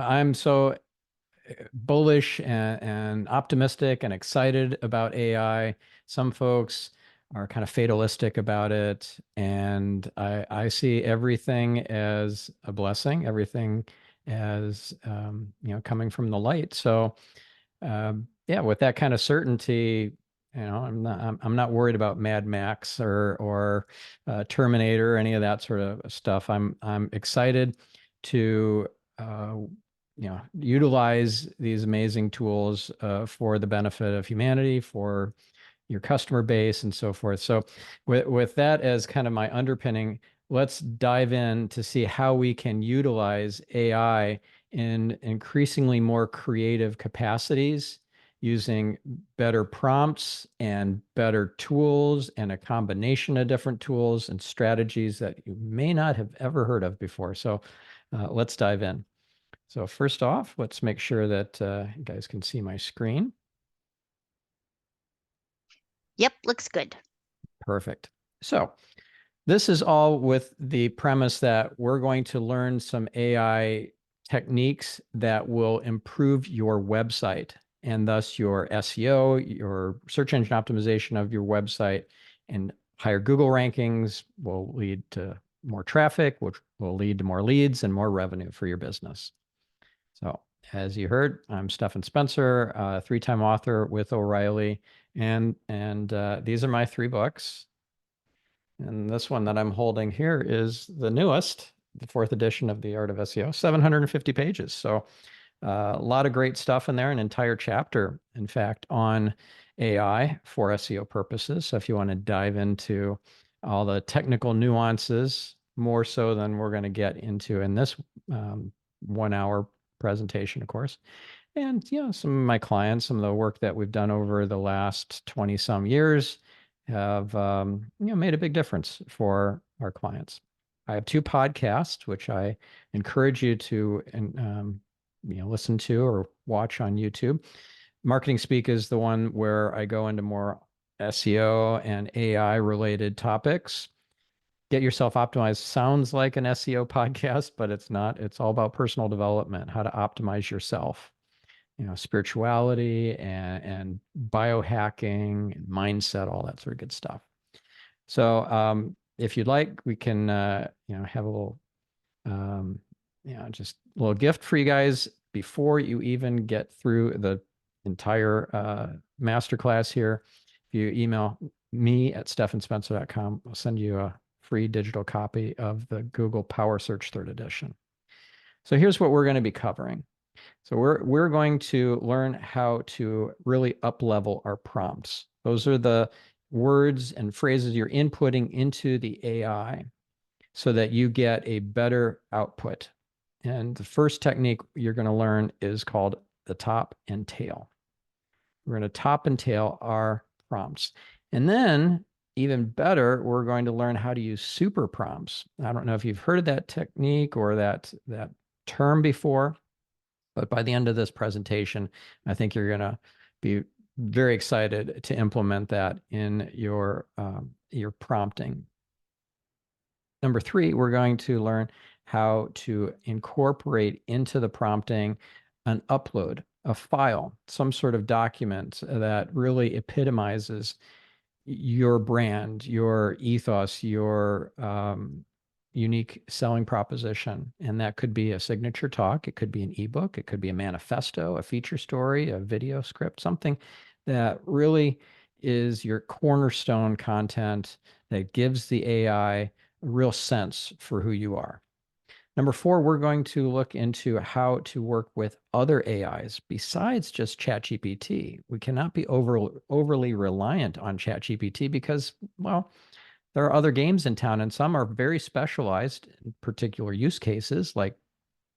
I'm so bullish and optimistic and excited about AI. Some folks are kind of fatalistic about it, and I see everything as a blessing, everything as coming from the light. So yeah, with that kind of certainty, I'm not worried about Mad Max or Terminator or any of that sort of stuff. I'm excited to uh, utilize these amazing tools for the benefit of humanity, for your customer base, and so forth. So, with that as kind of my underpinning, let's dive in to see how we can utilize AI in increasingly more creative capacities using better prompts and better tools and a combination of different tools and strategies that you may not have ever heard of before. So, let's dive in. So first off, let's make sure that you guys can see my screen. Yep, looks good. Perfect. So this is all with the premise that we're going to learn some AI techniques that will improve your website and thus your SEO, your search engine optimization of your website, and higher Google rankings will lead to more traffic, which will lead to more leads and more revenue for your business. So, as you heard, I'm Stephan Spencer, a three-time author with O'Reilly, and these are my three books. And this one that I'm holding here is the newest, the fourth edition of The Art of SEO, 750 pages. So, a lot of great stuff in there, an entire chapter, in fact, on AI for SEO purposes. So, if you want to dive into all the technical nuances, more so than we're going to get into in this 1 hour presentation, of course. And some of my clients, some of the work that we've done over the last 20 some years have made a big difference for our clients. I have two podcasts, which I encourage you to listen to or watch on YouTube. Marketing Speak is the one where I go into more SEO and AI related topics. Get Yourself Optimized sounds like an SEO podcast, but it's not. It's all about personal development, how to optimize yourself, spirituality and biohacking and mindset, all that sort of good stuff. So if you'd like, we can, have a little, just a little gift for you guys before you even get through the entire masterclass here. If you email me at stephanspencer.com, I'll send you a free digital copy of the Google Power Search third edition. So here's what we're going to be covering. So we're going to learn how to really up-level our prompts. Those are the words and phrases you're inputting into the AI so that you get a better output. And the first technique you're going to learn is called the top and tail. We're going to top and tail our prompts. And then, even better, we're going to learn how to use super prompts. I don't know if you've heard of that technique or that term before, but by the end of this presentation, I think you're going to be very excited to implement that in your prompting. Number three, we're going to learn how to incorporate into the prompting an upload, a file, some sort of document that really epitomizes your brand, your ethos, your unique selling proposition. And that could be a signature talk, it could be an ebook, it could be a manifesto, a feature story, a video script, something that really is your cornerstone content that gives the AI a real sense for who you are. Number four, we're going to look into how to work with other AIs besides just ChatGPT. We cannot be overly reliant on ChatGPT because, well, there are other games in town, and some are very specialized in particular use cases, like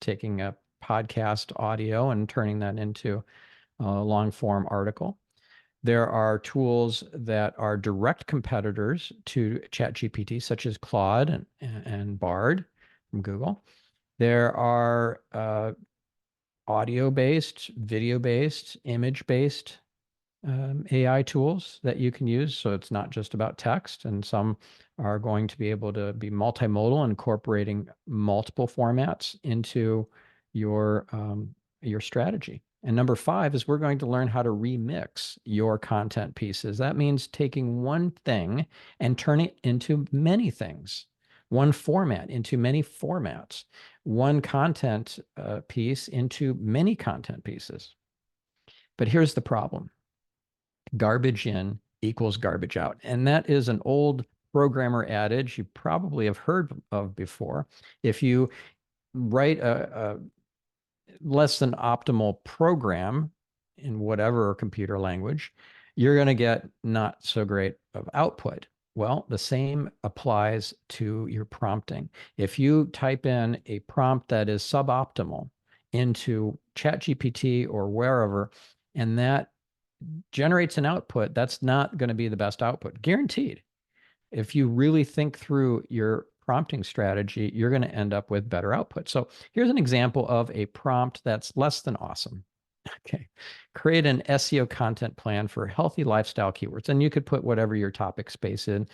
taking a podcast audio and turning that into a long form article. There are tools that are direct competitors to ChatGPT, such as Claude and Bard from Google. There are audio-based, video-based, image-based AI tools that you can use. So it's not just about text, and some are going to be able to be multimodal, incorporating multiple formats into your strategy. And number 5 is we're going to learn how to remix your content pieces. That means taking one thing and turning it into many things, one format into many formats, one content piece into many content pieces. But here's the problem. Garbage in equals garbage out. And that is an old programmer adage you probably have heard of before. If you write a less than optimal program in whatever computer language, you're going to get not so great of output. Well, the same applies to your prompting. If you type in a prompt that is suboptimal into ChatGPT or wherever, and that generates an output, that's not going to be the best output, guaranteed. If you really think through your prompting strategy, you're going to end up with better output. So here's an example of a prompt that's less than awesome. Okay. Create an SEO content plan for healthy lifestyle keywords. And you could put whatever your topic space in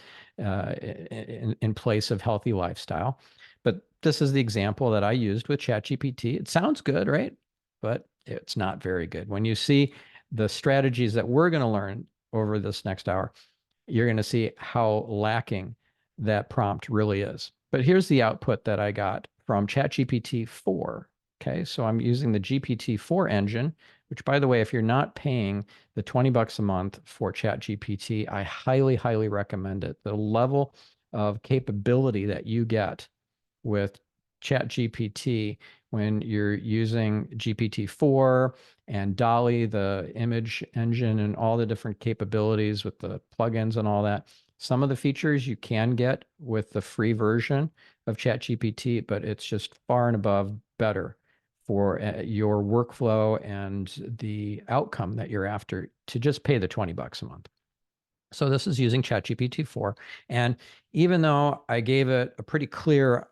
place of healthy lifestyle. But this is the example that I used with ChatGPT. It sounds good, right? But it's not very good. When you see the strategies that we're going to learn over this next hour, you're going to see how lacking that prompt really is. But here's the output that I got from ChatGPT 4. Okay, so I'm using the GPT-4 engine, which, by the way, if you're not paying the $20 a month for ChatGPT, I highly, highly recommend it. The level of capability that you get with ChatGPT when you're using GPT-4 and DALL-E, the image engine, and all the different capabilities with the plugins and all that. Some of the features you can get with the free version of ChatGPT, but it's just far and above better for your workflow and the outcome that you're after to just pay the $20 a month. So this is using ChatGPT 4. And even though I gave it a pretty clear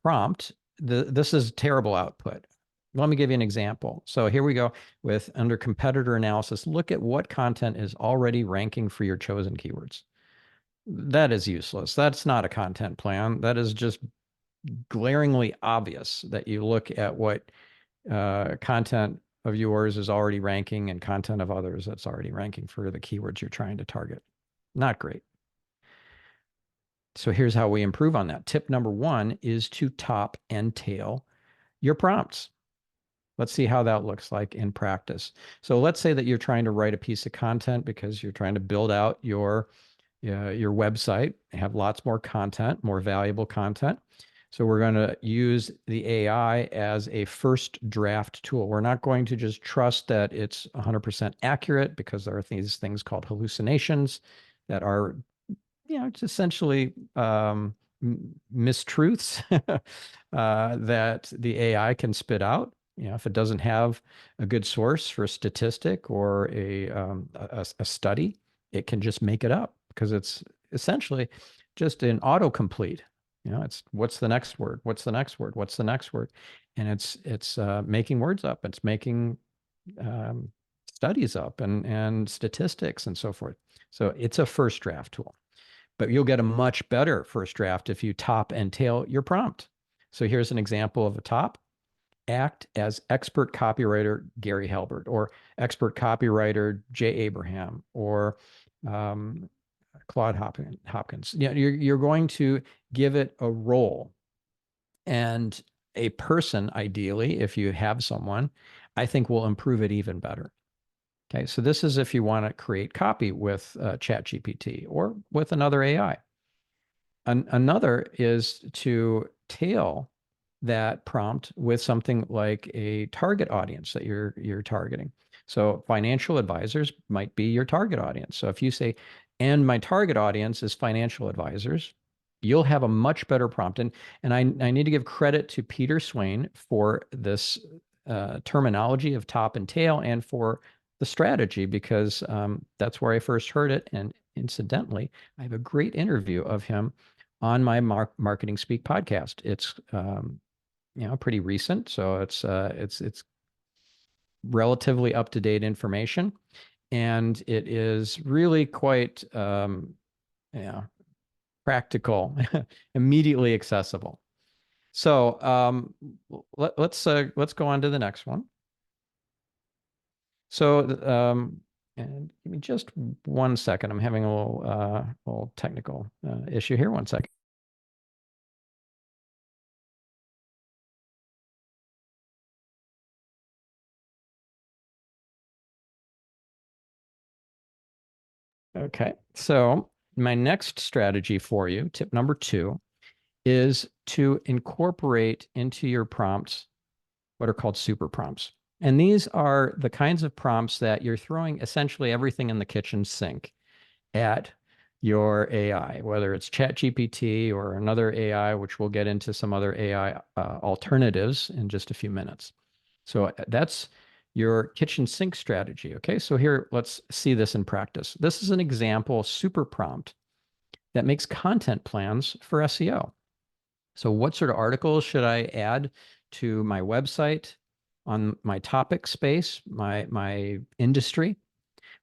prompt, this is terrible output. Let me give you an example. So here we go with under competitor analysis. Look at what content is already ranking for your chosen keywords. That is useless. That's not a content plan. That is just glaringly obvious that you look at what content of yours is already ranking and content of others that's already ranking for the keywords you're trying to target. Not great. So here's how we improve on that. Tip number 1 is to top and tail your prompts. Let's see how that looks like in practice. So let's say that you're trying to write a piece of content because you're trying to build out your website, have lots more content, more valuable content. So we're going to use the AI as a first draft tool. We're not going to just trust that it's 100% accurate because there are these things called hallucinations that are, it's essentially mistruths that the AI can spit out. If it doesn't have a good source for a statistic or a study, it can just make it up because it's essentially just an autocomplete. It's what's the next word? What's the next word? What's the next word? And it's making words up. It's making studies up and statistics and so forth. So it's a first draft tool, but you'll get a much better first draft if you top and tail your prompt. So here's an example of a top. Act as expert copywriter Gary Halbert, or expert copywriter Jay Abraham, or Claude Hopkins. You're going to give it a role, and a person, ideally, if you have someone, I think will improve it even better. Okay, so this is if you want to create copy with ChatGPT or with another AI. Another is to tail that prompt with something like a target audience that you're targeting. So financial advisors might be your target audience. So if you say, and my target audience is financial advisors, you'll have a much better prompt. And I need to give credit to Peter Swain for this terminology of top and tail and for the strategy, because that's where I first heard it. And incidentally, I have a great interview of him on my Marketing Speak podcast. It's pretty recent, so it's relatively up to date information, and it is really quite practical, immediately accessible. So let's go on to the next one. So and give me just 1 second. I'm having a little technical issue here. 1 second. Okay. So my next strategy for you, tip number 2, is to incorporate into your prompts what are called super prompts. And these are the kinds of prompts that you're throwing essentially everything in the kitchen sink at your AI, whether it's ChatGPT or another AI, which we'll get into some other AI alternatives in just a few minutes. So that's your kitchen sink strategy. Okay, so here, let's see this in practice. This is an example super prompt that makes content plans for SEO. So what sort of articles should I add to my website on my topic space, my industry?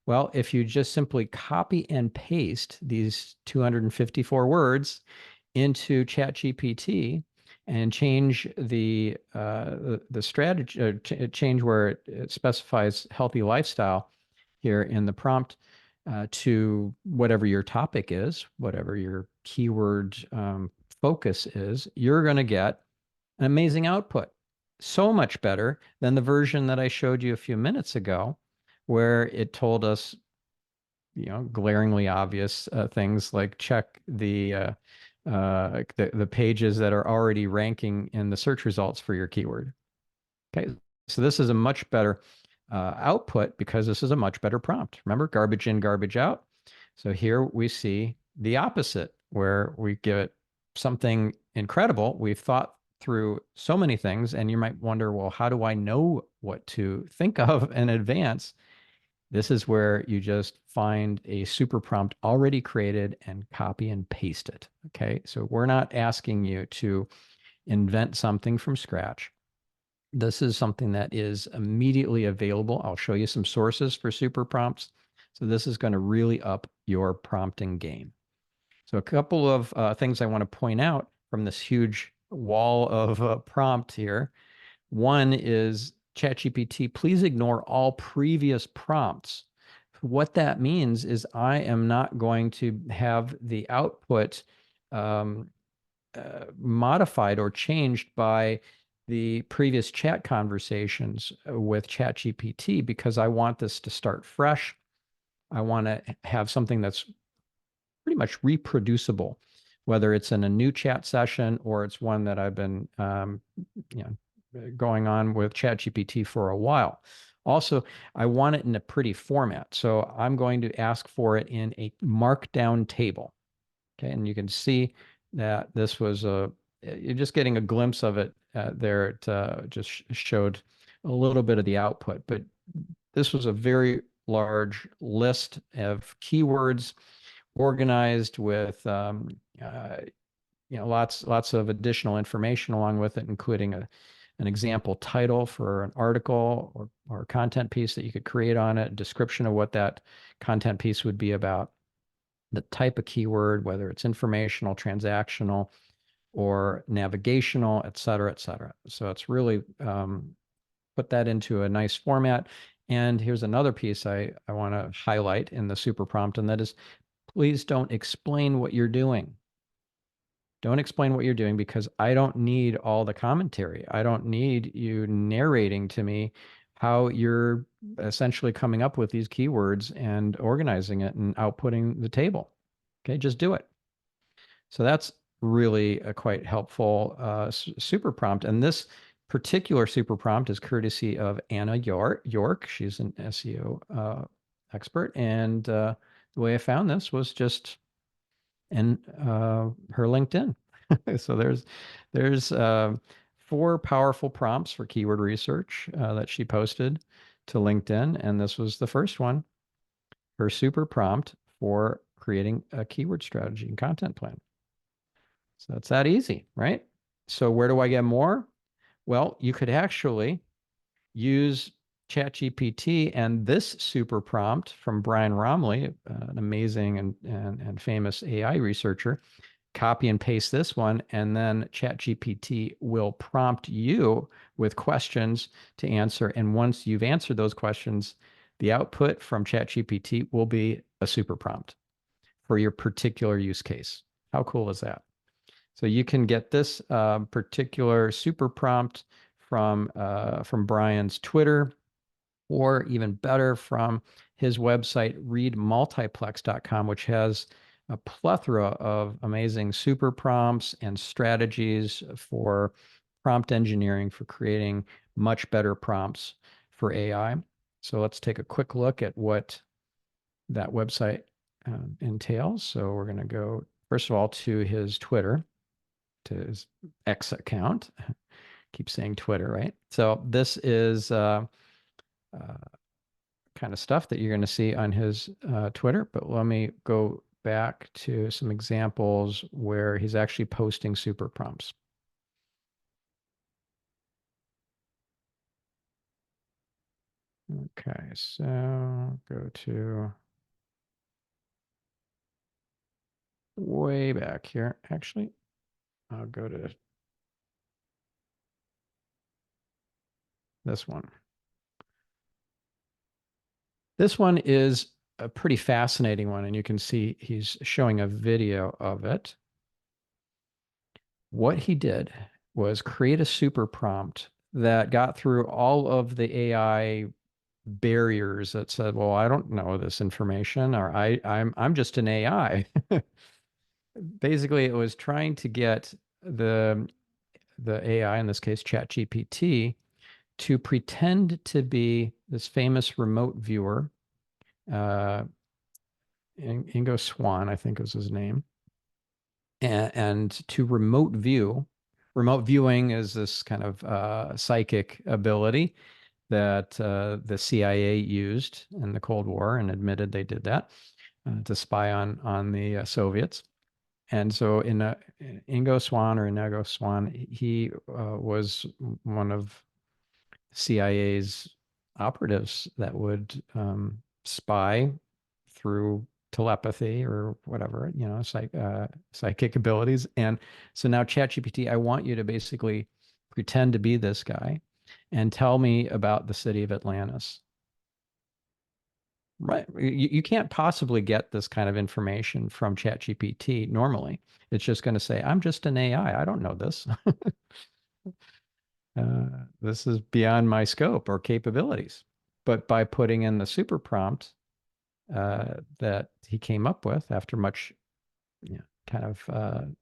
Well, if you just simply copy and paste these 254 words into ChatGPT and change the strategy, change where it specifies healthy lifestyle here in the prompt to whatever your topic is, whatever your keyword focus is, you're going to get an amazing output. So much better than the version that I showed you a few minutes ago, where it told us, glaringly obvious things like check the pages that are already ranking in the search results for your keyword. Okay, so this is a much better output because this is a much better prompt. Remember, garbage in, garbage out. So here we see the opposite, where we give it something incredible. We've thought through so many things, and you might wonder, well, how do I know what to think of in advance? This is where you just find a super prompt already created and copy and paste it. Okay, so we're not asking you to invent something from scratch. This is something that is immediately available. I'll show you some sources for super prompts. So this is going to really up your prompting game. So a couple of things I want to point out from this huge wall of prompt here. One is ChatGPT, please ignore all previous prompts. What that means is I am not going to have the output um, modified or changed by the previous chat conversations with ChatGPT because I want this to start fresh. I want to have something that's pretty much reproducible, whether it's in a new chat session or it's one that I've been you know, going on with ChatGPT for a while. Also, I want it in a pretty format. So I'm going to ask for it in a markdown table. Okay, and you can see that this was you're just getting a glimpse of it there. It just showed a little bit of the output, but this was a very large list of keywords organized with lots of additional information along with it, including an example title for an article or content piece that you could create on it, description of what that content piece would be about, the type of keyword, whether it's informational, transactional, or navigational, et cetera, et cetera. So it's really put that into a nice format. And here's another piece I want to highlight in the super prompt, and that is, please don't explain what you're doing. Don't explain what you're doing because I don't need all the commentary. I don't need you narrating to me how you're essentially coming up with these keywords and organizing it and outputting the table. Okay, just do it. So that's really a quite helpful super prompt. And this particular super prompt is courtesy of Anna York. She's an SEO expert. And the way I found this was just in her LinkedIn. So there's 4 powerful prompts for keyword research that she posted to LinkedIn, and this was the first one, her super prompt for creating a keyword strategy and content plan. So it's that easy, right? So where do I get more? Well, you could actually use ChatGPT and this super prompt from Brian Romley, an amazing and famous AI researcher. copy and paste this one, and then ChatGPT will prompt you with questions to answer. And once you've answered those questions, the output from ChatGPT will be a super prompt for your particular use case. How cool is that? So you can get this particular super prompt from Brian's Twitter, or even better, from his website, readmultiplex.com, which has a plethora of amazing super prompts and strategies for prompt engineering, for creating much better prompts for AI. So let's take a quick look at what that website entails. So we're going to go, first of all, to his Twitter, to his X account. Keep saying Twitter, right? So this is kind of stuff that you're going to see on his Twitter. But let me go back to some examples where he's actually posting super prompts. Okay, so go to way back here. Actually, I'll go to this one. This one is a pretty fascinating one, and you can see he's showing a video of it. What he did was create a super prompt that got through all of the AI barriers that said, "Well, I don't know this information," or I'm just an AI." Basically, it was trying to get the AI, in this case ChatGPT, to pretend to be this famous remote viewer. Ingo Swann, I think was his name, and to remote view. Remote viewing is this kind of psychic ability that the CIA used in the Cold War, and admitted they did that to spy on the Soviets. And so Ingo Swann, or Inigo Swann, he was one of CIA's operatives that would spy through telepathy or whatever, psychic abilities. And so now ChatGPT, I want you to basically pretend to be this guy and tell me about the city of Atlantis. Right. You can't possibly get this kind of information from ChatGPT normally. It's just going to say, I'm just an AI. I don't know this. This is beyond my scope or capabilities. But by putting in the super prompt that he came up with after much kind of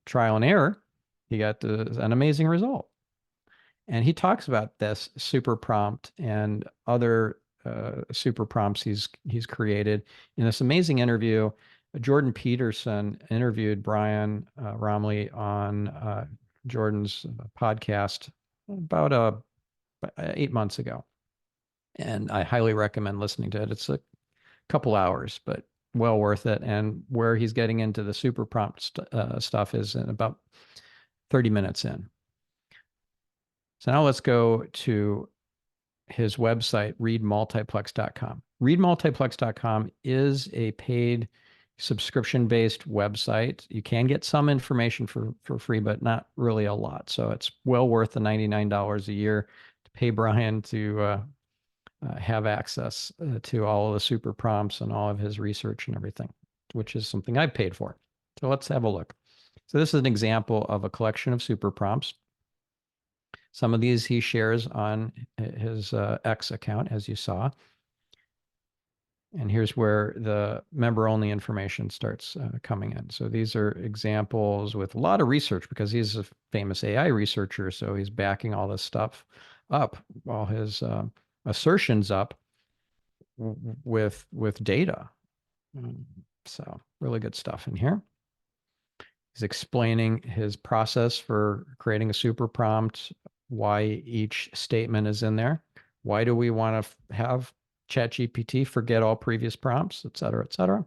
trial and error, he got an amazing result. And he talks about this super prompt and other super prompts he's created in this amazing interview. Jordan Peterson interviewed Brian Romley on Jordan's podcast about 8 months ago, and I highly recommend listening to it. It's a couple hours, but well worth it. And where he's getting into the super prompt stuff is in about 30 minutes in. So now let's go to his website, readmultiplex.com. Readmultiplex.com is a paid subscription-based website. You can get some information for free, but not really a lot. So it's well worth the $99 a year to pay Brian to have access to all of the super prompts and all of his research and everything, which is something I paid for. So let's have a look. So this is an example of a collection of super prompts. Some of these he shares on his X account, as you saw. And here's where the member-only information starts coming in. So these are examples with a lot of research, because he's a famous AI researcher. So he's backing all this stuff up, all his assertions up with data. So really good stuff in here. He's explaining his process for creating a super prompt, why each statement is in there. Why do we want to have ChatGPT forget all previous prompts, et cetera, et cetera.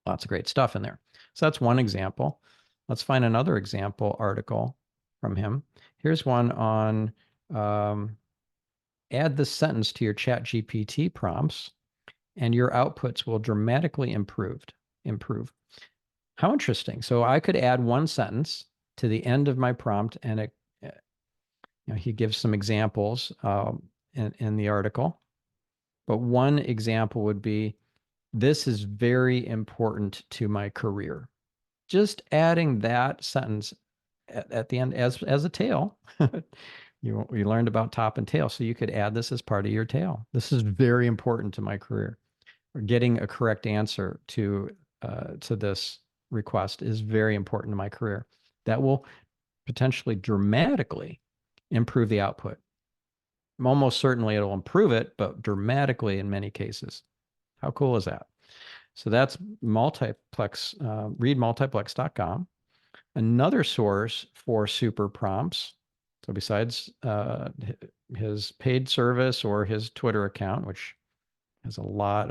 Lots of great stuff in there. So that's one example. Let's find another example article from him. Here's one on add this sentence to your ChatGPT prompts, and your outputs will dramatically improve. How interesting. So I could add one sentence to the end of my prompt, and he gives some examples in the article. But one example would be, this is very important to my career. Just adding that sentence at the end as a tail. You learned about top and tail, so you could add this as part of your tail. This is very important to my career. Or getting a correct answer to this request is very important to my career. That will potentially dramatically improve the output. Almost certainly it'll improve it, but dramatically in many cases. How cool is that? So that's multiplex, readmultiplex.com. Another source for super prompts. So besides his paid service or his Twitter account, which has a lot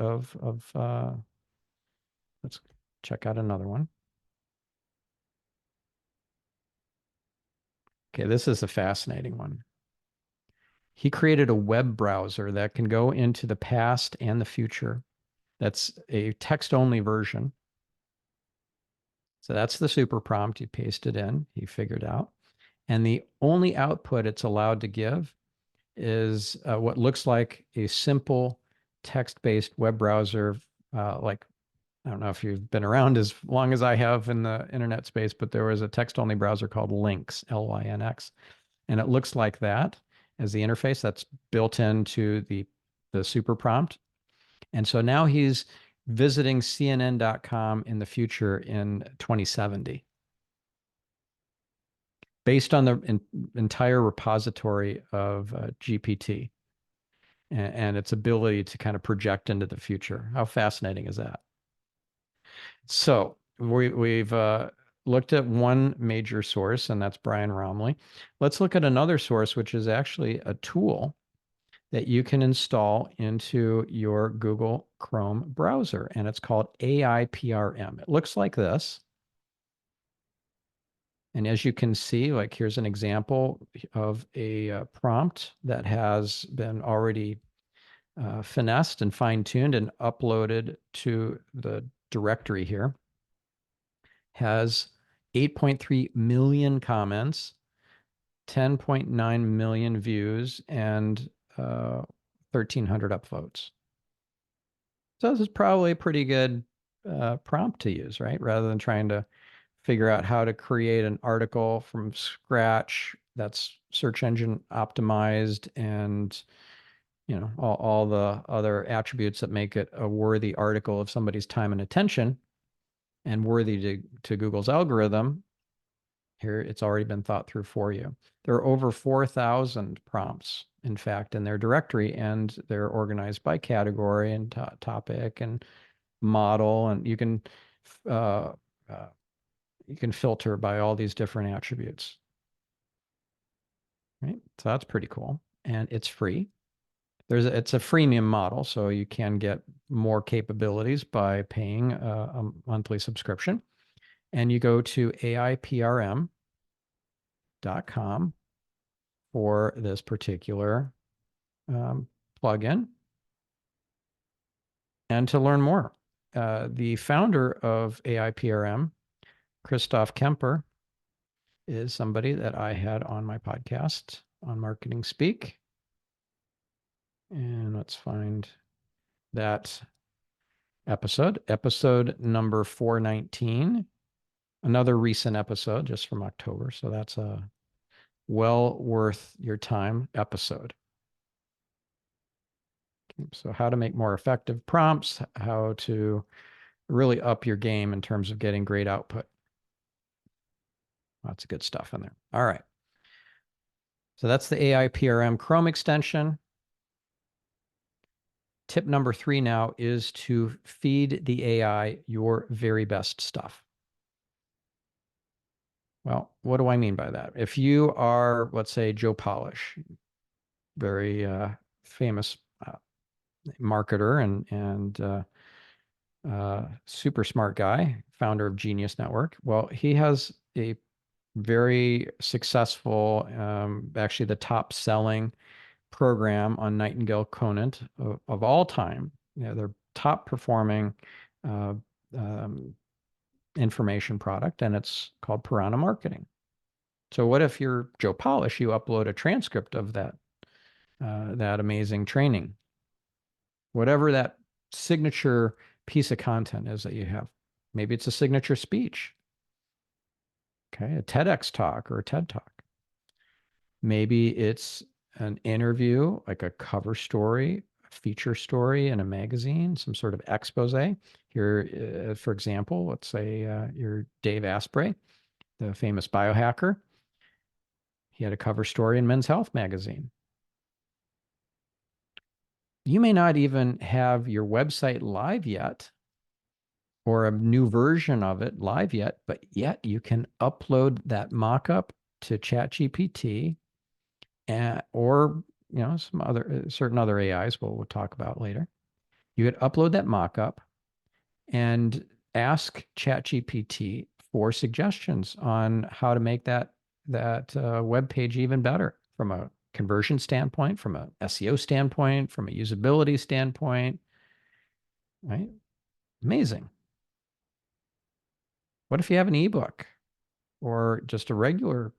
let's check out another one. Okay, this is a fascinating one. He created a web browser that can go into the past and the future. That's a text-only version. So that's the super prompt. You paste it in, he figured out. And the only output it's allowed to give is what looks like a simple text-based web browser. Like, I don't know if you've been around as long as I have in the internet space, but there was a text-only browser called Lynx, Lynx, and it looks like that as the interface that's built into the super prompt. And so now he's visiting CNN.com in the future in 2070 based on the entire repository of GPT and its ability to kind of project into the future. How fascinating is that? So we've looked at one major source, and that's Brian Romley. Let's look at another source, which is actually a tool that you can install into your Google Chrome browser, and it's called AIPRM. It looks like this. And as you can see, like here's an example of a prompt that has been already finessed and fine-tuned and uploaded to the directory here. Has 8.3 million comments, 10.9 million views, and 1,300 upvotes. So this is probably a pretty good prompt to use, right? Rather than trying to figure out how to create an article from scratch that's search engine optimized and all the other attributes that make it a worthy article of somebody's time and attention and worthy to Google's algorithm. Here, it's already been thought through for you. There are over 4,000 prompts, in fact, in their directory, and they're organized by category and topic and model, and uh, you can filter by all these different attributes. Right? So that's pretty cool, and it's free. It's a freemium model, so you can get more capabilities by paying a monthly subscription. And you go to AIPRM.com for this particular plugin. And to learn more, the founder of AIPRM, Christoph Kemper, is somebody that I had on my podcast on Marketing Speak. And let's find that episode number 419, another recent episode just from October. So that's a well worth your time episode. So how to make more effective prompts, how to really up your game in terms of getting great output. Lots of good stuff in there. All right. So that's the AIPRM Chrome extension. Tip number 3 now is to feed the AI your very best stuff. Well, what do I mean by that? If you are, let's say, Joe Polish, very famous marketer and super smart guy, founder of Genius Network. Well, he has a very successful, actually the top selling program on Nightingale Conant of all time. They're top performing information product, and it's called Piranha Marketing. So what if you're Joe Polish, you upload a transcript of that amazing training, whatever that signature piece of content is that you have. Maybe it's a signature speech, okay, a TEDx talk or a TED talk. Maybe it's an interview, like a cover story, a feature story in a magazine, some sort of expose. Here, for example, let's say you're Dave Asprey, the famous biohacker. He had a cover story in Men's Health magazine. You may not even have your website live yet or a new version of it live yet, but yet you can upload that mock-up to ChatGPT or some other certain other AIs we'll talk about later. You could upload that mock-up and ask ChatGPT for suggestions on how to make that web page even better from a conversion standpoint, from a SEO standpoint, from a usability standpoint, right? Amazing. What if you have an ebook or just a regular,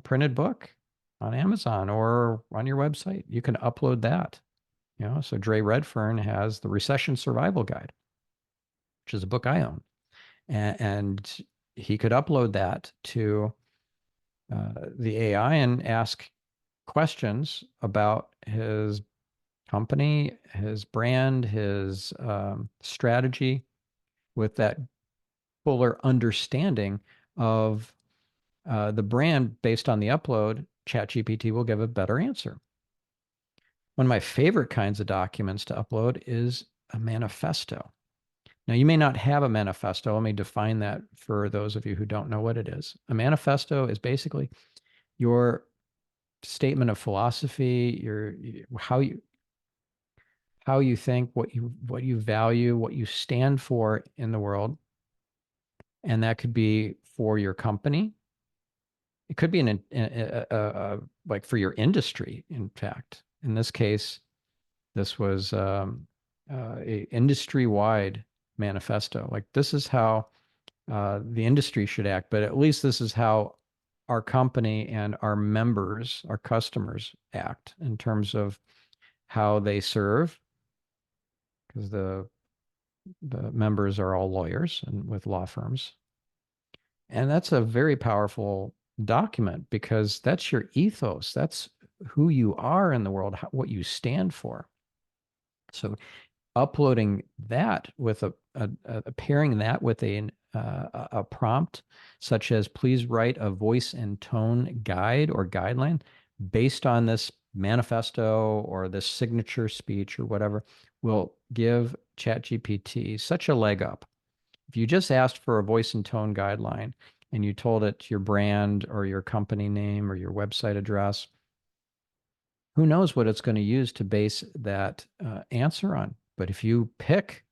printed book on Amazon or on your website? You can upload that. So Dre Redfern has the Recession Survival Guide, which is a book I own, and he could upload that to the AI and ask questions about his company, his brand, his strategy, with that fuller understanding of the brand based on the upload. ChatGPT will give a better answer. One of my favorite kinds of documents to upload is a manifesto. Now, you may not have a manifesto. Let me define that for those of you who don't know what it is. A manifesto is basically your statement of philosophy, how you think, what you value, what you stand for in the world. And that could be for your company. It could be like for your industry, in fact. In this case, this was a industry-wide manifesto. Like, this is how the industry should act, but at least this is how our company and our members, our customers act in terms of how they serve, because the members are all lawyers and with law firms. And that's a very powerful document because that's your ethos. That's who you are in the world, what you stand for. So uploading that with pairing that with a prompt such as, please write a voice and tone guide or guideline based on this manifesto or this signature speech or whatever, will give ChatGPT such a leg up. If you just asked for a voice and tone guideline and you told it your brand or your company name or your website address, who knows what it's going to use to base that answer on. But if you pick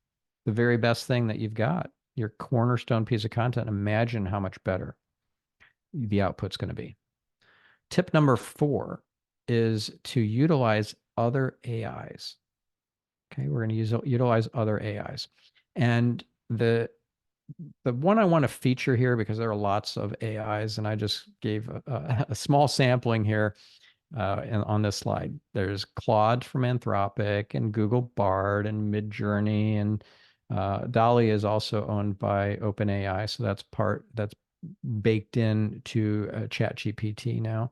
the very best thing that you've got, your cornerstone piece of content, imagine how much better the output's going to be. Tip number 4 is to utilize other AIs. Okay, we're going to utilize other AIs. And the one I want to feature here, because there are lots of AIs, and I just gave a small sampling here on this slide. There's Claude from Anthropic and Google Bard and Midjourney, and DALL-E is also owned by OpenAI, so that's baked in to ChatGPT now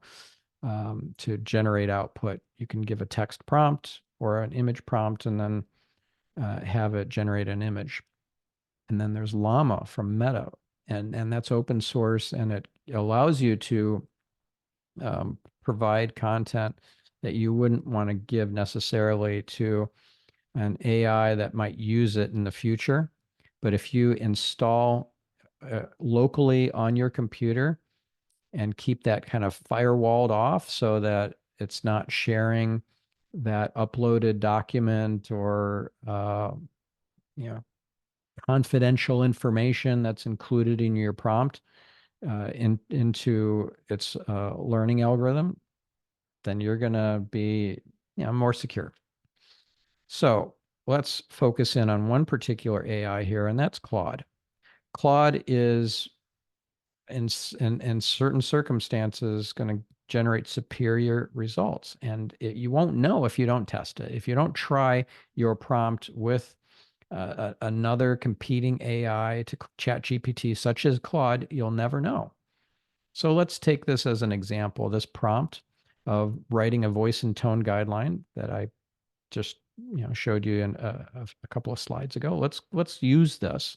to generate output. You can give a text prompt or an image prompt and then have it generate an image. And then there's Llama from Meta, and that's open source, and it allows you to provide content that you wouldn't want to give necessarily to an AI that might use it in the future. But if you install locally on your computer and keep that kind of firewalled off so that it's not sharing that uploaded document or confidential information that's included in your prompt into its learning algorithm, then you're going to be more secure. So let's focus in on one particular AI here, and that's Claude. Claude is in certain circumstances going to generate superior results. And you won't know if you don't test it. If you don't try your prompt with another competing AI to ChatGPT, such as Claude, you'll never know. So let's take this as an example, this prompt of writing a voice and tone guideline that I just showed you in a couple of slides ago. Let's use this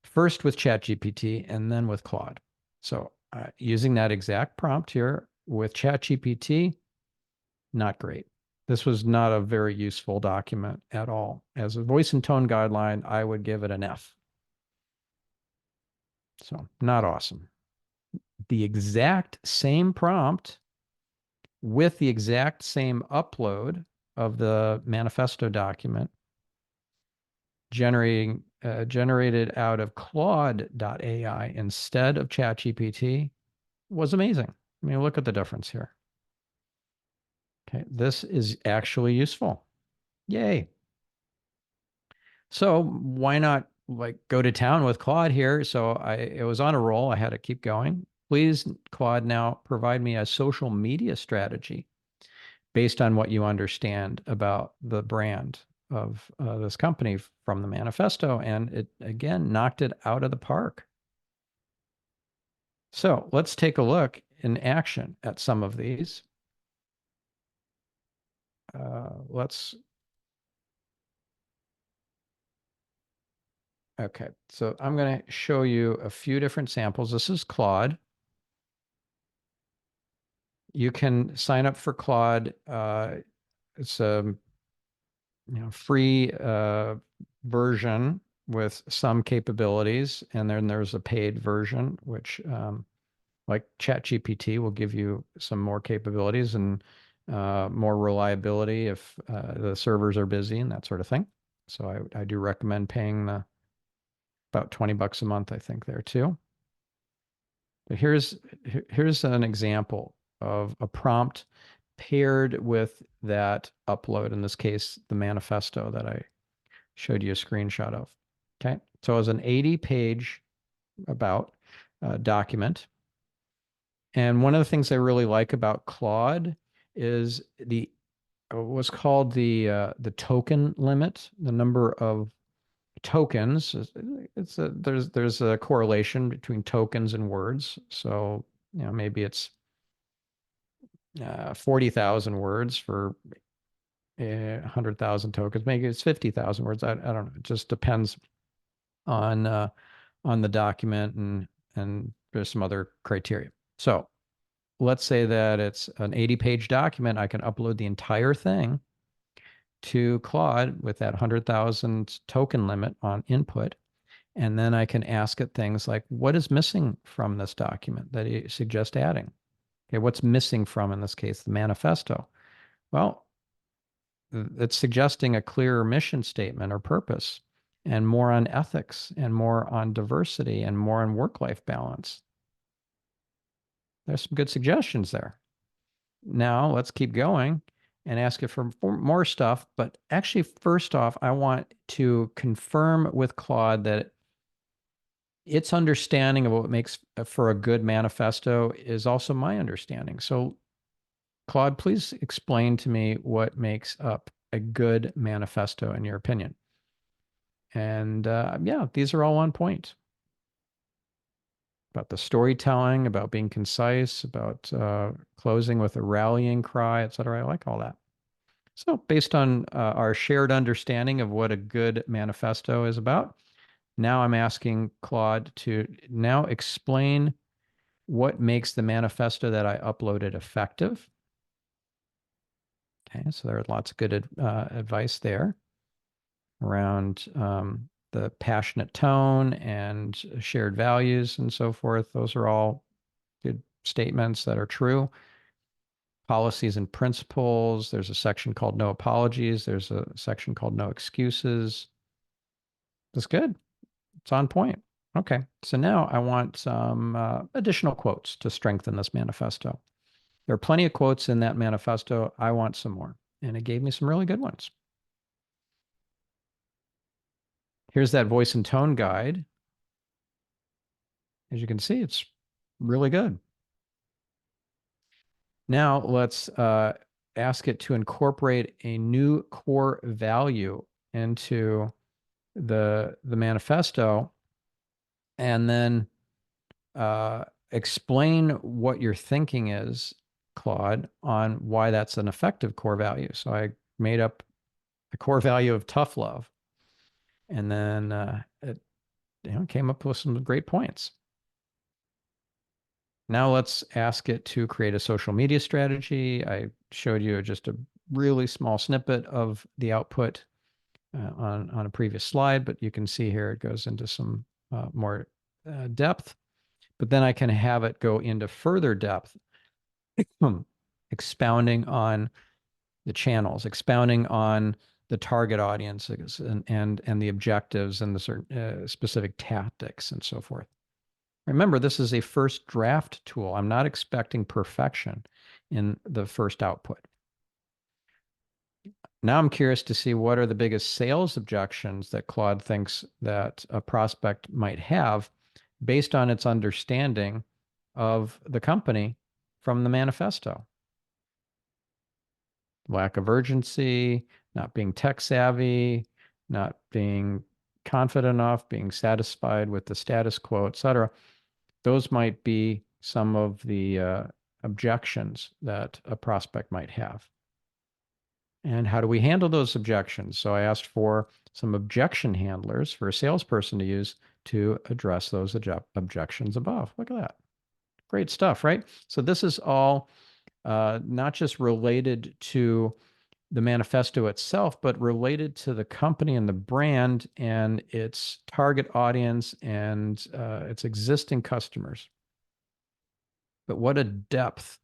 first with ChatGPT and then with Claude. So using that exact prompt here with ChatGPT, not great. This was not a very useful document at all. As a voice and tone guideline, I would give it an F. So not awesome. The exact same prompt with the exact same upload of the manifesto document generated out of Claude.ai instead of ChatGPT was amazing. I mean, look at the difference here. Okay, this is actually useful. Yay. So why not like go to town with Claude here? So it was on a roll. I had to keep going. Please, Claude, now provide me a social media strategy based on what you understand about the brand of this company from the manifesto. And it, again, knocked it out of the park. So let's take a look in action at some of these. Let's, okay. So I'm going to show you a few different samples. This is Claude. You can sign up for Claude. It's a free version with some capabilities, and then there's a paid version, which like ChatGPT will give you some more capabilities and more reliability if the servers are busy and that sort of thing. So I do recommend paying about $20 a month, I think, there too. But here's an example of a prompt paired with that upload, in this case, the manifesto that I showed you a screenshot of. Okay, so it was an 80-page about document. And one of the things I really like about Claude is what's called the token limit, the number of tokens. There's a correlation between tokens and words. So maybe it's 40,000 words for 100,000 tokens. Maybe it's 50,000 words. I don't know. It just depends on the document, and there's some other criteria. So let's say that it's an 80-page document. I can upload the entire thing to Claude with that 100,000 token limit on input. And then I can ask it things like, what is missing from this document that you suggest adding? Okay, what's missing from, in this case, the manifesto? Well, it's suggesting a clearer mission statement or purpose, and more on ethics, and more on diversity, and more on work-life balance. There's some good suggestions there. Now let's keep going and ask it for more stuff. But actually, first off, I want to confirm with Claude that its understanding of what makes for a good manifesto is also my understanding. So Claude, please explain to me what makes up a good manifesto in your opinion. And yeah, these are all on point. About the storytelling, about being concise, about closing with a rallying cry, etc. I like all that. So based on our shared understanding of what a good manifesto is about, now I'm asking Claude to now explain what makes the manifesto that I uploaded effective. Okay, so there are lots of good advice there around the passionate tone and shared values and so forth. Those are all good statements that are true. Policies and principles. There's a section called no apologies. There's a section called no excuses. That's good. It's on point. Okay, so now I want some additional quotes to strengthen this manifesto. There are plenty of quotes in that manifesto. I want some more. And it gave me some really good ones. Here's that voice and tone guide. As you can see, it's really good. Now let's ask it to incorporate a new core value into the manifesto, and then explain what your thinking is, Claude, on why that's an effective core value. So I made up the core value of tough love, and then it came up with some great points. Now let's ask it to create a social media strategy. I showed you just a really small snippet of the output on a previous slide, but you can see here it goes into some more depth. But then I can have it go into further depth, expounding on the channels, expounding on the target audiences and the objectives and the certain specific tactics and so forth. Remember, this is a first draft tool. I'm not expecting perfection in the first output. Now I'm curious to see what are the biggest sales objections that Claude thinks that a prospect might have based on its understanding of the company from the manifesto. Lack of urgency, not being tech savvy, not being confident enough, being satisfied with the status quo, etc. Those might be some of the objections that a prospect might have. And how do we handle those objections? So I asked for some objection handlers for a salesperson to use to address those objections above. Look at that. Great stuff, right? So this is all not just related to the manifesto itself, but related to the company and the brand and its target audience and its existing customers. But what a depth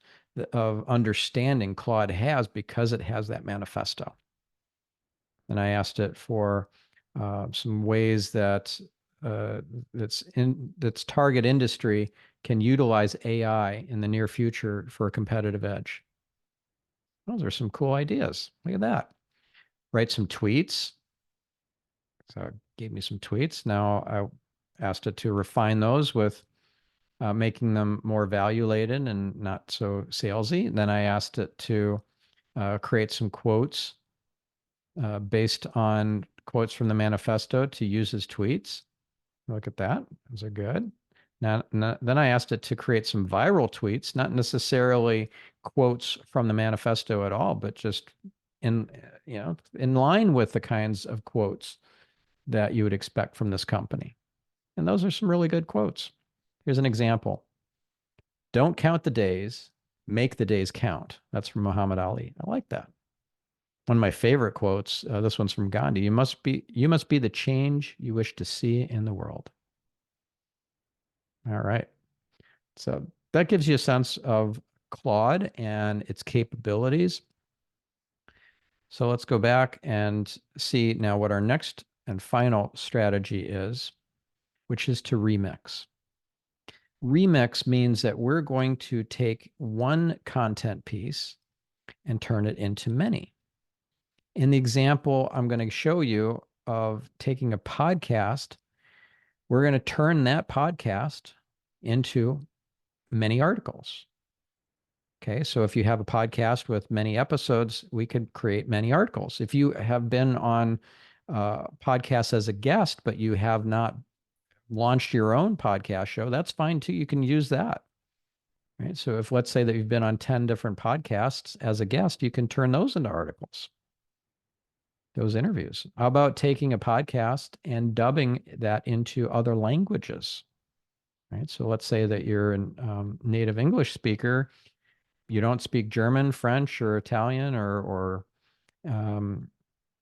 of understanding Claude has because it has that manifesto. And I asked it for some ways that its target industry can utilize AI in the near future for a competitive edge. Those are some cool ideas. Look at that. Write some tweets. So it gave me some tweets. Now I asked it to refine those with making them more value laden and not so salesy. And then I asked it to create some quotes based on quotes from the manifesto to use as tweets. Look at that. Those are good. Now, then I asked it to create some viral tweets, not necessarily quotes from the manifesto at all, but just in in line with the kinds of quotes that you would expect from this company. And those are some really good quotes. Here's an example. Don't count the days, make the days count. That's from Muhammad Ali. I like that. One of my favorite quotes, this one's from Gandhi. You must be the change you wish to see in the world. All right. So that gives you a sense of Claude and its capabilities. So let's go back and see now what our next and final strategy is, which is to remix. Remix means that we're going to take one content piece and turn it into many. In the example I'm going to show you of taking a podcast, we're going to turn that podcast into many articles. Okay, so if you have a podcast with many episodes, we could create many articles. If you have been on podcasts as a guest, but you have not launched your own podcast show, that's fine too. You can use that. Right. So if let's say that you've been on 10 different podcasts as a guest, you can turn those into articles, those interviews. How about taking a podcast and dubbing that into other languages? Right. So let's say that you're a native English speaker. You don't speak German, French, or Italian, or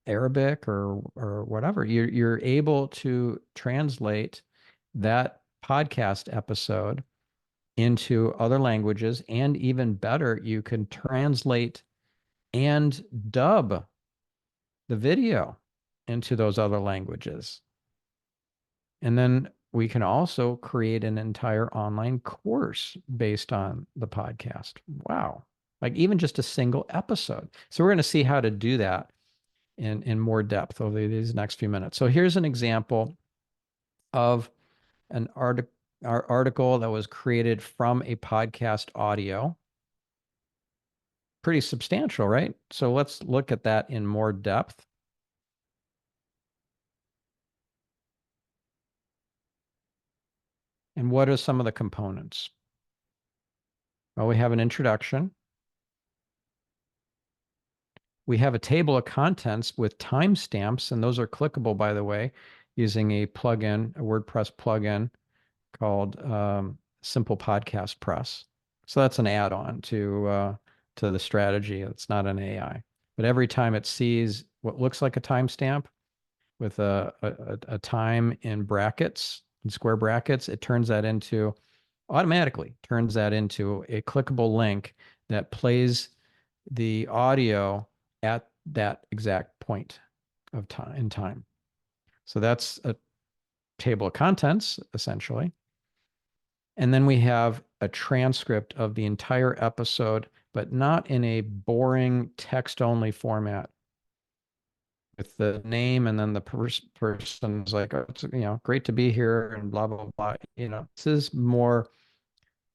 Arabic, or whatever. You're able to translate that podcast episode into other languages, and even better, you can translate and dub the video into those other languages. And then we can also create an entire online course based on the podcast. Wow. Like even just a single episode. So we're going to see how to do that in more depth over these next few minutes. So here's an example of an our article that was created from a podcast audio. Pretty substantial, right? So let's look at that in more depth. And what are some of the components? Well, we have an introduction. We have a table of contents with timestamps, and those are clickable, by the way, using a plugin, a WordPress plugin called Simple Podcast Press. So that's an add-on to the strategy. It's not an AI. But every time it sees what looks like a timestamp with a time in brackets, in square brackets, it turns that into automatically turns that into a clickable link that plays the audio at that exact point of time in time. So that's a table of contents, essentially. And then we have a transcript of the entire episode, but not in a boring text-only format with the name and then the person's like, oh, it's, great to be here and blah, blah, blah. This is more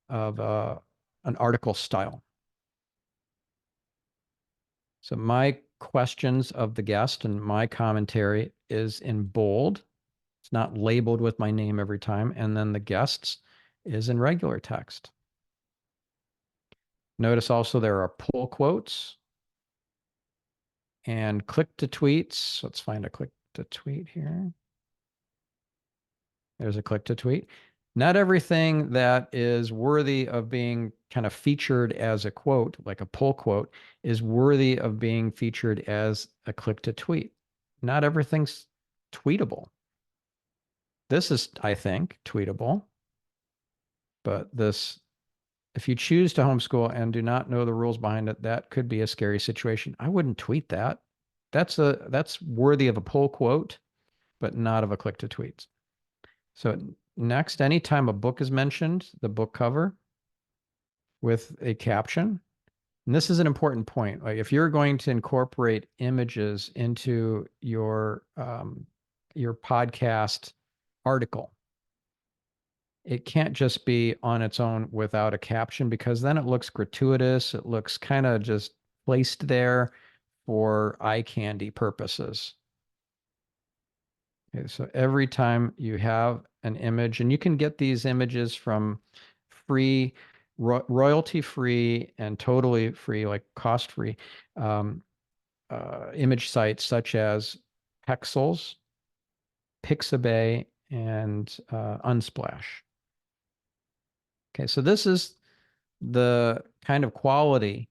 of an article style. So my questions of the guest and my commentary is in bold. It's not labeled with my name every time. And then the guests is in regular text. Notice also there are pull quotes and click to tweets. Let's find a click to tweet here. There's a click to tweet. Not everything that is worthy of being kind of featured as a quote, like a pull quote, is worthy of being featured as a click to tweet. Not everything's tweetable. This is, I think, tweetable. But this, if you choose to homeschool and do not know the rules behind it, that could be a scary situation. I wouldn't tweet that. That's worthy of a pull quote, but not of a click to tweet. So next, anytime a book is mentioned, the book cover with a caption. And this is an important point. Like if you're going to incorporate images into your podcast article, it can't just be on its own without a caption because then it looks gratuitous. It looks kind of just placed there for eye candy purposes. Okay, so every time you have an image, and you can get these images from free, royalty free, and totally free, like cost free image sites such as Pexels, Pixabay, and Unsplash. Okay, so this is the kind of quality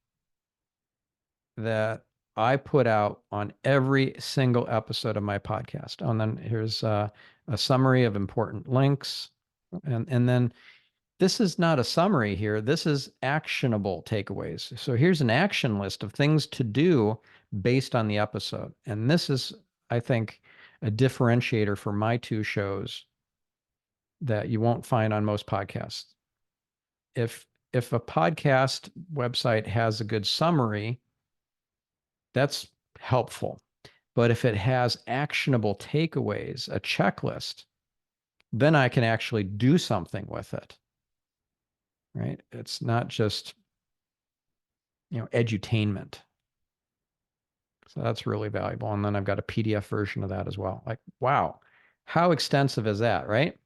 that I put out on every single episode of my podcast. And then here's a summary of important links. And then this is not a summary here. This is actionable takeaways. So here's an action list of things to do based on the episode. And this is, I think, a differentiator for my two shows that you won't find on most podcasts. If a podcast website has a good summary, that's helpful. But if it has actionable takeaways, a checklist, then I can actually do something with it. Right? It's not just, edutainment. So that's really valuable. And then I've got a PDF version of that as well. Like, wow, how extensive is that, right?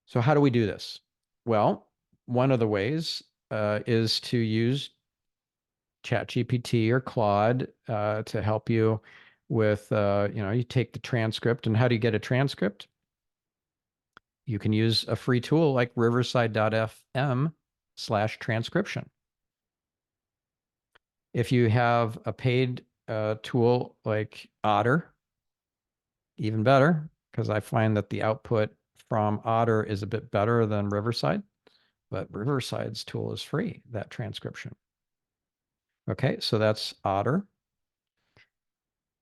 So how do we do this? Well, one of the ways is to use ChatGPT or Claude to help you with, you take the transcript. And how do you get a transcript? You can use a free tool like riverside.fm/transcription. If you have a paid tool like Otter, even better, because I find that the output from Otter is a bit better than Riverside, but Riverside's tool is free, that transcription. Okay, so that's Otter.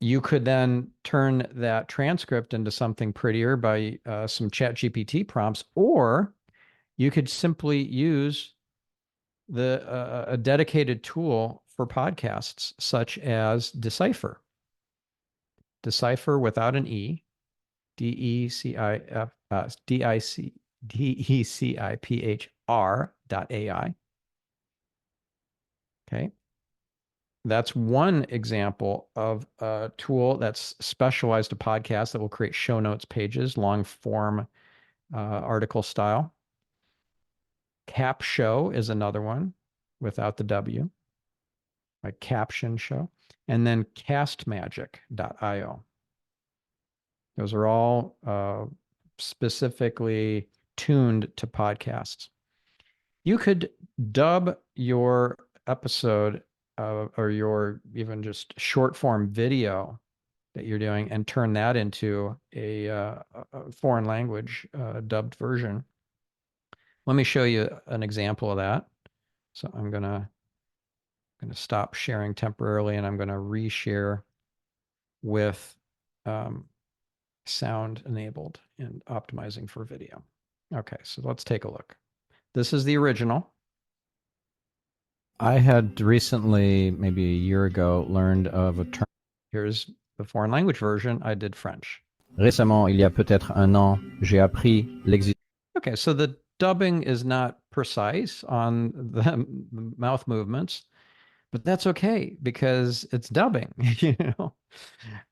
You could then turn that transcript into something prettier by some ChatGPT prompts, or you could simply use a dedicated tool for podcasts, such as Decipher. Decipher without an E, Decipher. DECIPHR.ai. Okay. That's one example of a tool that's specialized to podcasts that will create show notes pages, long form article style. Cap Show is another one without the W, like caption show. And then castmagic.io. Those are all specifically tuned to podcasts. You could dub your episode or your even just short form video that you're doing and turn that into a foreign language dubbed version. Let me show you an example of that. So I'm gonna stop sharing temporarily, and I'm gonna reshare with sound enabled and optimizing for video. Okay, so let's take a look. This is the original. I had recently, maybe a year ago, learned of a term. Here's the foreign language version. I did French. Récemment, il y a peut-être un an, j'ai appris l'existence. Okay, so the dubbing is not precise on the mouth movements, but that's okay because it's dubbing, you know.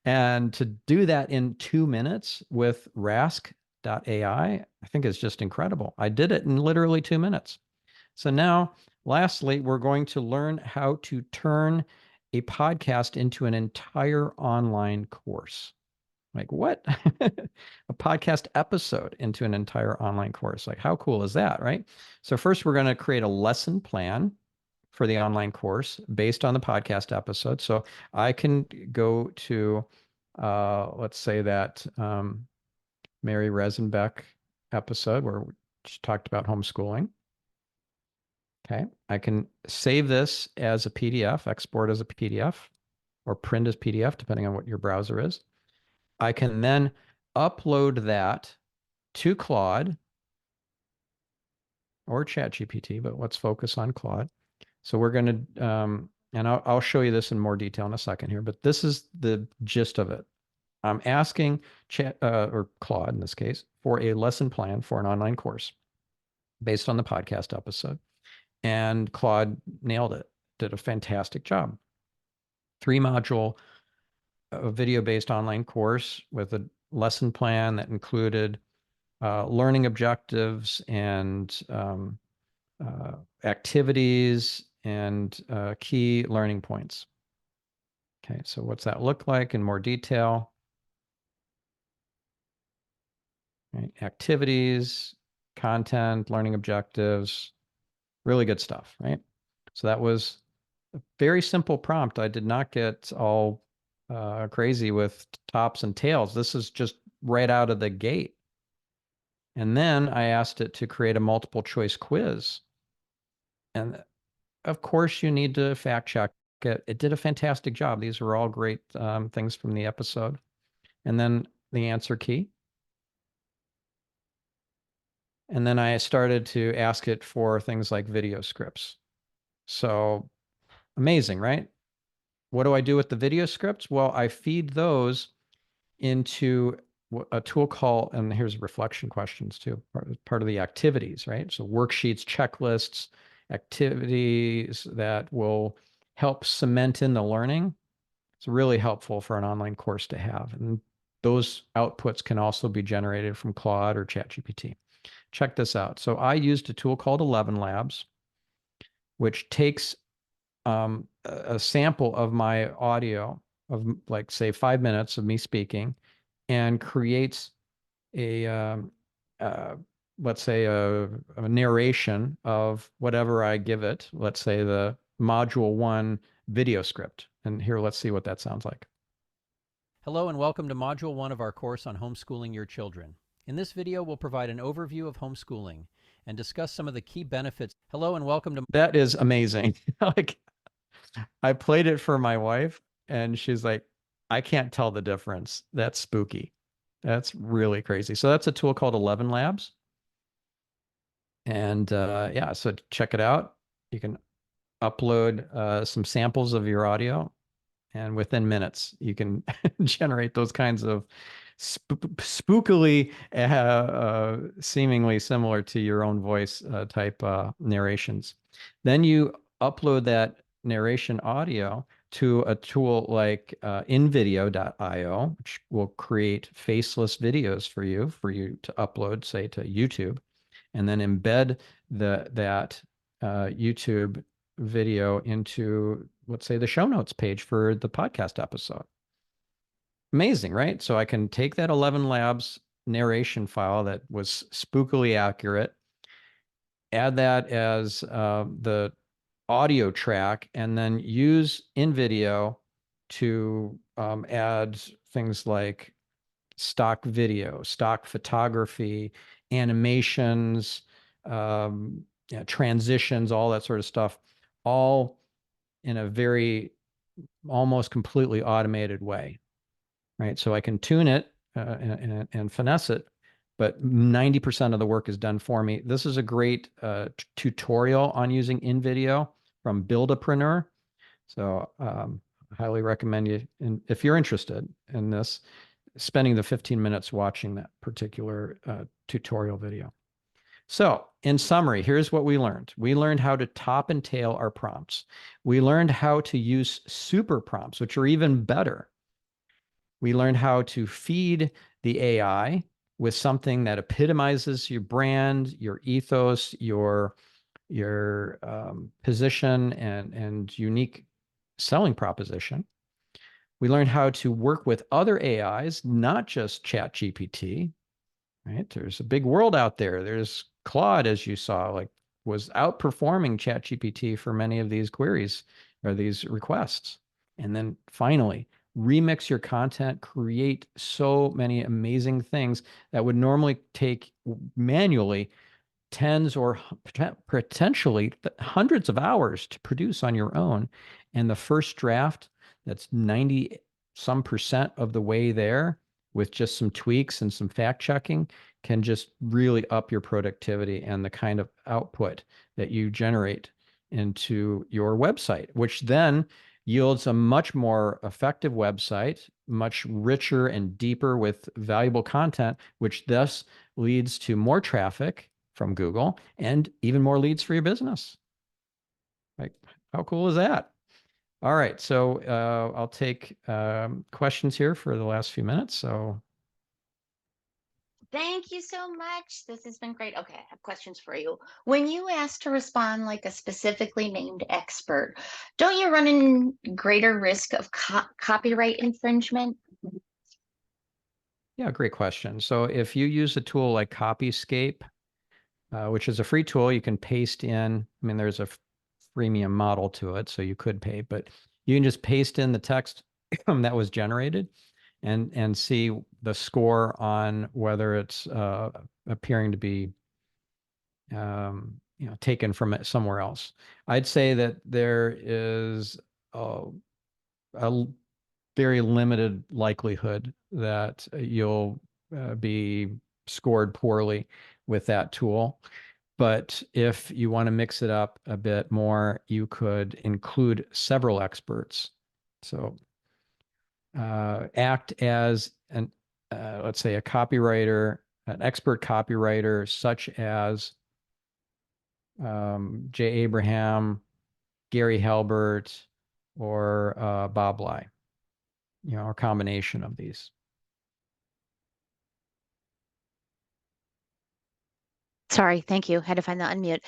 And to do that in 2 minutes with Rask.ai, I think is just incredible. I did it in literally 2 minutes. So now, lastly, we're going to learn how to turn a podcast into an entire online course. Like what? A podcast episode into an entire online course. Like how cool is that, right? So first we're going to create a lesson plan for the online course based on the podcast episode. So I can go to, let's say that Mary Resenbeck episode where we talked about homeschooling. Okay, I can save this as a PDF, export as a PDF, or print as PDF, depending on what your browser is. I can then upload that to Claude or ChatGPT, but let's focus on Claude. So we're going to, and I'll show you this in more detail in a second here, but this is the gist of it. I'm asking Chat or Claude in this case for a lesson plan for an online course based on the podcast episode. And Claude nailed it, did a fantastic job. 3-module video-based online course with a lesson plan that included learning objectives and activities and key learning points. Okay, so what's that look like in more detail? Right, activities, content, learning objectives, really good stuff, right? So that was a very simple prompt. I did not get all crazy with tops and tails. This is just right out of the gate. And then I asked it to create a multiple choice quiz. And of course, you need to fact check it. It did a fantastic job. These were all great things from the episode. And then the answer key. And then I started to ask it for things like video scripts. So amazing, right? What do I do with the video scripts? Well, I feed those into a tool called, and here's reflection questions too, part of the activities, right? So worksheets, checklists, activities that will help cement in the learning. It's really helpful for an online course to have. And those outputs can also be generated from Claude or ChatGPT. Check this out. So I used a tool called 11 Labs, which takes a sample of my audio of like say 5 minutes of me speaking and creates a let's say a narration of whatever I give it. Let's say the module 1 video script. And here, let's see what that sounds like. Hello and welcome to Module 1 of our course on homeschooling your children. In this video, we'll provide an overview of homeschooling and discuss some of the key benefits. Hello and welcome to... That is amazing. Like, I played it for my wife and she's like, I can't tell the difference. That's spooky. That's really crazy. So that's a tool called 11 Labs. And yeah, so check it out. You can upload some samples of your audio, and within minutes, you can generate those kinds of spookily, seemingly similar to your own voice type narrations. Then you upload that narration audio to a tool like invideo.io, which will create faceless videos for you to upload, say, to YouTube, and then embed that YouTube video into, let's say, the show notes page for the podcast episode. Amazing, right? So I can take that 11 Labs narration file that was spookily accurate, add that as the audio track, and then use InVideo to add things like stock video, stock photography, animations, transitions, all that sort of stuff, all in a very almost completely automated way, right? So I can tune it and finesse it, but 90% of the work is done for me. This is a great tutorial on using InVideo from Buildapreneur. So highly recommend you, and if you're interested in this, spending the 15 minutes watching that particular tutorial video. So in summary, here's what we learned. We learned how to top and tail our prompts. We learned how to use super prompts, which are even better. We learned how to feed the AI with something that epitomizes your brand, your ethos, your position and unique selling proposition. We learned how to work with other AIs, not just ChatGPT, right? There's a big world out there. There's Claude, as you saw, like was outperforming ChatGPT for many of these queries or these requests. And then finally, remix your content, create so many amazing things that would normally take manually tens or potentially hundreds of hours to produce on your own. And the first draft, that's 90 some percent of the way there with just some tweaks and some fact checking, can just really up your productivity and the kind of output that you generate into your website, which then yields a much more effective website, much richer and deeper with valuable content, which thus leads to more traffic from Google and even more leads for your business. Like, how cool is that? All right, so I'll take questions here for the last few minutes. So Thank you so much. This has been great. Okay, I have questions for you. When you ask to respond like a specifically named expert, don't you run in greater risk of copyright infringement? yeah, great question. So if you use a tool like Copyscape, which is a free tool, you can paste in, I mean, there's a freemium model to it, so you could pay, but you can just paste in the text that was generated and see the score on whether it's appearing to be taken from it somewhere else. I'd say that there is a very limited likelihood that you'll be scored poorly with that tool. But if you want to mix it up a bit more, you could include several experts. So act as let's say, a copywriter, an expert copywriter, such as Jay Abraham, Gary Halbert, or Bob Lai, a combination of these. Sorry, thank you. Had to find the unmute.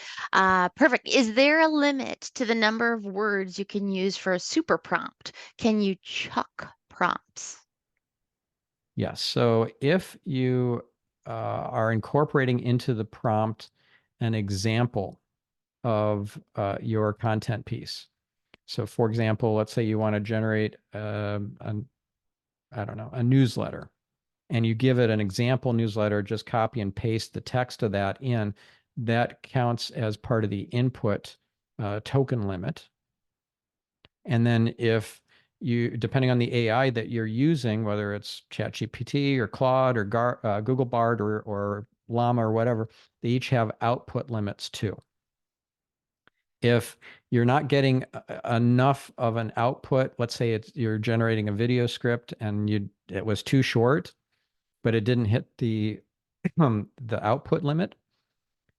Perfect. Is there a limit to the number of words you can use for a super prompt? Can you chuck prompts? Yes. So if you are incorporating into the prompt an example of your content piece. So for example, let's say you want to generate I don't know, a newsletter, and you give it an example newsletter, just copy and paste the text of that in, that counts as part of the input token limit. And then if you, depending on the AI that you're using, whether it's ChatGPT or Claude or Google Bard or Llama or whatever, they each have output limits too. If you're not getting enough of an output, let's say you're generating a video script and it was too short, but it didn't hit the output limit,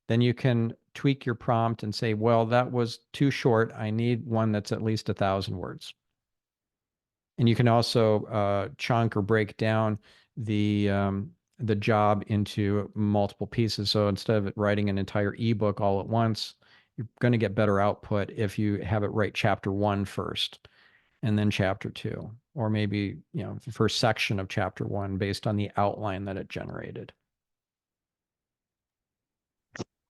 then you can tweak your prompt and say, well, that was too short. I need one that's at least 1,000 words. And you can also chunk or break down the job into multiple pieces. So instead of writing an entire ebook all at once, you're going to get better output if you have it write chapter 1 first and then chapter 2, or maybe, the first section of chapter 1 based on the outline that it generated.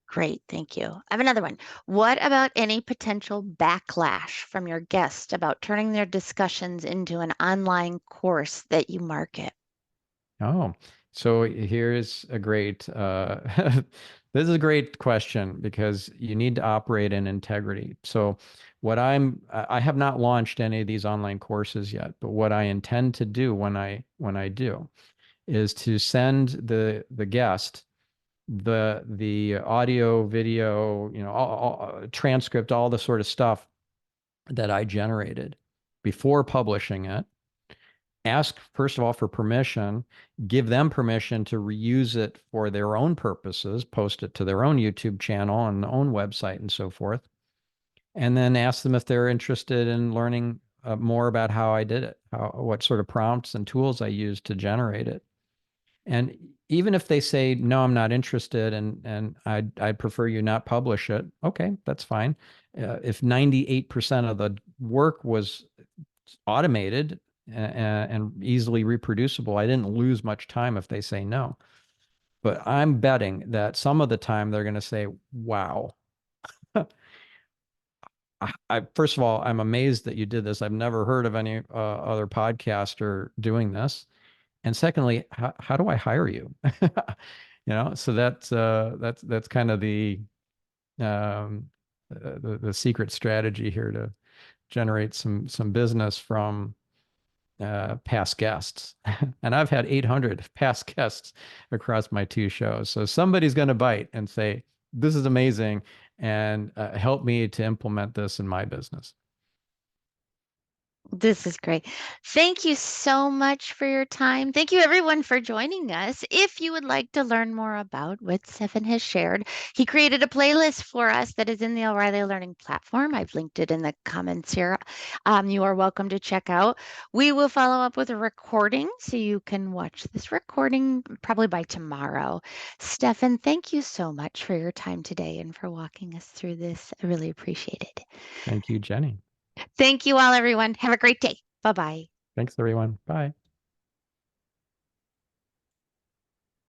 Great, thank you. I have another one. What about any potential backlash from your guests about turning their discussions into an online course that you market? Oh, so here's a great, this is a great question because you need to operate in integrity. So I have not launched any of these online courses yet, but what I intend to do when I do is to send the guest the audio, video, all transcript, all the sort of stuff that I generated before publishing it. Ask, first of all, for permission, give them permission to reuse it for their own purposes, post it to their own YouTube channel and own website and so forth. And then ask them if they're interested in learning more about how I did it, what sort of prompts and tools I used to generate it. And even if they say, no, I'm not interested and I'd prefer you not publish it, okay, that's fine. If 98% of the work was automated and easily reproducible, I didn't lose much time if they say no. But I'm betting that some of the time they're going to say, wow. First of all, I'm amazed that you did this. I've never heard of any other podcaster doing this. And secondly, how do I hire you? So that's kind of the secret strategy here to generate some business from past guests. And I've had 800 past guests across my 2 shows. So somebody's going to bite and say, this is amazing, and help me to implement this in my business. This is great. Thank you so much for your time. Thank you, everyone, for joining us. If you would like to learn more about what Stephan has shared, he created a playlist for us that is in the O'Reilly Learning platform. I've linked it in the comments here. You are welcome to check out. We will follow up with a recording so you can watch this recording probably by tomorrow. Stephan, thank you so much for your time today and for walking us through this. I really appreciate it. Thank you, Jenny. Thank you all, everyone. Have a great day. Bye-bye. Thanks, everyone. Bye.